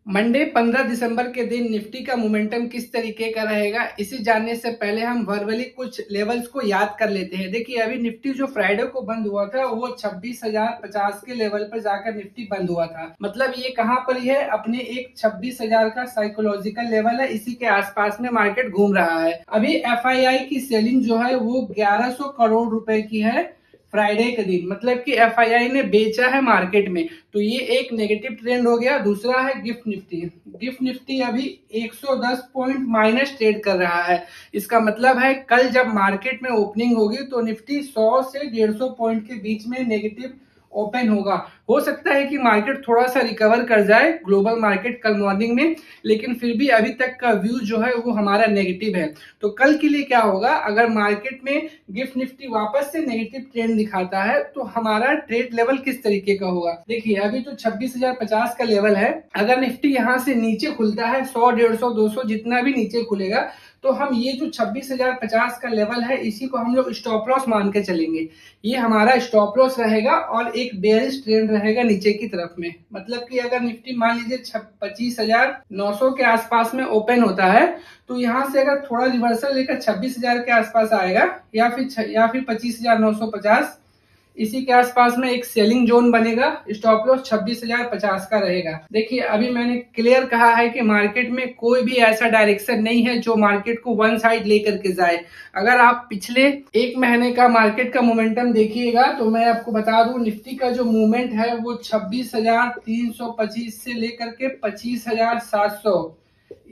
Monday 15 दिसंबर के दिन Nifty का मोमेंटम किस तरीके का रहेगा, इसे जानने से पहले हम वर्बली कुछ लेवल्स को याद कर लेते हैं। देखिए, अभी निफ्टी जो फ्राइडे को बंद हुआ था वो 26,050 के लेवल पर जाकर निफ्टी बंद हुआ था। मतलब ये कहां पर है, अपने एक 26,000 का साइकोलॉजिकल लेवल है, इसी के आसपास में मार्केट घूम रहा है। अभी एफआईआई की सेलिंग जो है वो 1100 करोड़ रुपए की है फ्राइडे के दिन। मतलब कि एफआईआई ने बेचा है मार्केट में, तो ये एक नेगेटिव ट्रेंड हो गया। दूसरा है गिफ्ट निफ्टी। गिफ्ट निफ्टी अभी 110 पॉइंट माइनस ट्रेड कर रहा है। इसका मतलब है कल जब मार्केट में ओपनिंग होगी तो निफ्टी 100 से 150 पॉइंट के बीच में नेगेटिव ओपन होगा। हो सकता है कि मार्केट थोड़ा सा रिकवर कर जाए, ग्लोबल मार्केट कल मॉर्निंग में, लेकिन फिर भी अभी तक का व्यू जो है वो हमारा नेगेटिव है। तो कल के लिए क्या होगा, अगर मार्केट में गिफ्ट निफ्टी वापस से नेगेटिव ट्रेंड दिखाता है तो हमारा ट्रेड लेवल किस तरीके का होगा। देखिए, अभी तो 26,050 का लेवल है। अगर निफ्टी यहाँ से नीचे खुलता है 100, 150, 200 जितना भी नीचे खुलेगा, तो हम ये जो 26,050 का लेवल है इसी को हम लोग स्टॉप लॉस मान के चलेंगे। ये हमारा स्टॉप लॉस रहेगा और एक बेयरिश ट्रेंड रहेगा नीचे की तरफ में। मतलब कि अगर निफ्टी मान लीजिए 25,900 के आसपास में ओपन होता है, तो यहाँ से अगर थोड़ा रिवर्सल लेकर 26,000 के आसपास आएगा या फिर 25,950, इसी के आसपास में एक सेलिंग जोन बनेगा। स्टॉप लॉस 26,050 का रहेगा। देखिए, अभी मैंने क्लियर कहा है कि मार्केट में कोई भी ऐसा डायरेक्शन नहीं है जो मार्केट को वन साइड लेकर के जाए। अगर आप पिछले एक महीने का मार्केट का मोमेंटम देखिएगा तो मैं आपको बता दूं, निफ्टी का जो मूवमेंट है वो 26,325 से लेकर के 25,700,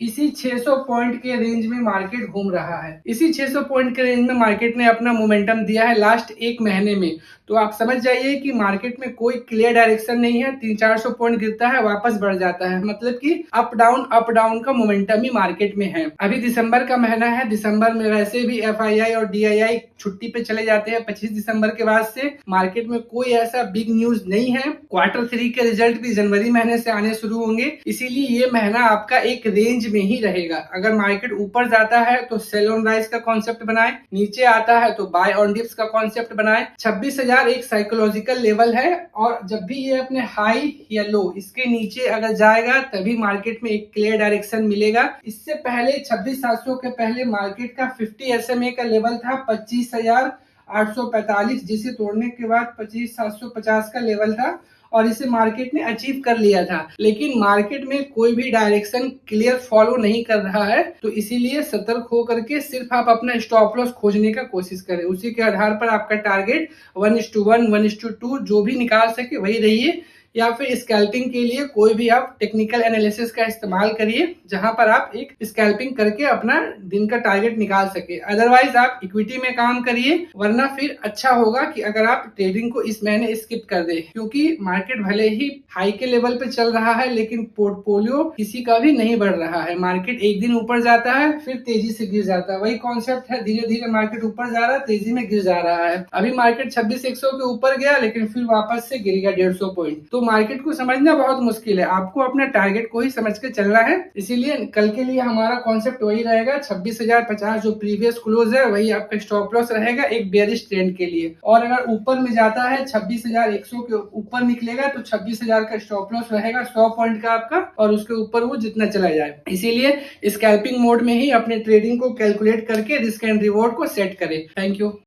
इसी 600 पॉइंट के रेंज में मार्केट घूम रहा है। इसी 600 पॉइंट के रेंज में मार्केट ने अपना मोमेंटम दिया है लास्ट एक महीने में। तो आप समझ जाइए कि मार्केट में कोई क्लियर डायरेक्शन नहीं है। 300-400 पॉइंट गिरता है, वापस बढ़ जाता है। मतलब कि अप डाउन का मोमेंटम ही मार्केट में है। अभी दिसंबर का महीना है। दिसंबर में वैसे भी एफआईआई और डीआईआई छुट्टी पे चले जाते हैं। 25 दिसंबर के बाद से मार्केट में कोई ऐसा बिग न्यूज नहीं है। Q3 के रिजल्ट भी जनवरी महीने से आने शुरू होंगे, इसीलिए ये महीना आपका एक रेंज में ही रहेगा। अगर मार्केट ऊपर जाता है तो सेल ऑन राइज का कॉन्सेप्ट बनाए, नीचे आता है तो बाय ऑन डिप्स का कॉन्सेप्ट बनाए। 26,000 एक साइकोलॉजिकल लेवल है, और जब भी ये अपने हाई या लो इसके नीचे अगर जाएगा तभी मार्केट में एक क्लियर डायरेक्शन मिलेगा। इससे पहले 26,700 के पहले मार्केट का 50 SMA का लेवल था 25,845, जिसे तोड़ने के बाद 25,750 का लेवल था और इसे मार्केट ने अचीव कर लिया था। लेकिन मार्केट में कोई भी डायरेक्शन क्लियर फॉलो नहीं कर रहा है, तो इसीलिए सतर्क होकर के सिर्फ आप अपना स्टॉप लॉस खोजने का कोशिश करें। उसी के आधार पर आपका टारगेट 1:1, 1:2 जो भी निकाल सके वही रहिए, या फिर स्कैल्पिंग के लिए कोई भी आप टेक्निकल एनालिसिस का इस्तेमाल करिए, जहां पर आप एक स्कैल्पिंग करके अपना दिन का टारगेट निकाल सके। अदरवाइज आप इक्विटी में काम करिए, वरना फिर अच्छा होगा कि अगर आप ट्रेडिंग को इस महीने स्किप कर दें, क्योंकि मार्केट भले ही हाई के लेवल पे चल रहा है लेकिन पोर्टफोलियो किसी का भी नहीं बढ़ रहा है। मार्केट एक दिन ऊपर जाता है फिर तेजी से गिर जाता है, वही कॉन्सेप्ट है। धीरे धीरे मार्केट ऊपर जा रहा है, तेजी में गिर जा रहा है। अभी मार्केट 26,100 के ऊपर गया लेकिन फिर वापस से गिर गया 150 पॉइंट। तो मार्केट को समझना बहुत मुश्किल है, आपको अपना टारगेट को ही समझ के चलना है। इसीलिए कल के लिए हमारा कॉन्सेप्ट वही रहेगा, 26,050 जो प्रीवियस क्लोज है वही आपका स्टॉप लॉस रहेगा एक बेयरिश ट्रेंड के लिए। और अगर ऊपर में जाता है 26,100 के ऊपर निकलेगा तो 26,000 का स्टॉप लॉस रहेगा 100 पॉइंट का आपका, और उसके ऊपर वो जितना चला जाए। इसीलिए स्कैल्पिंग मोड में ही अपने ट्रेडिंग को कैलकुलेट करके रिस्क एंड रिवॉर्ड को सेट करें। Thank you.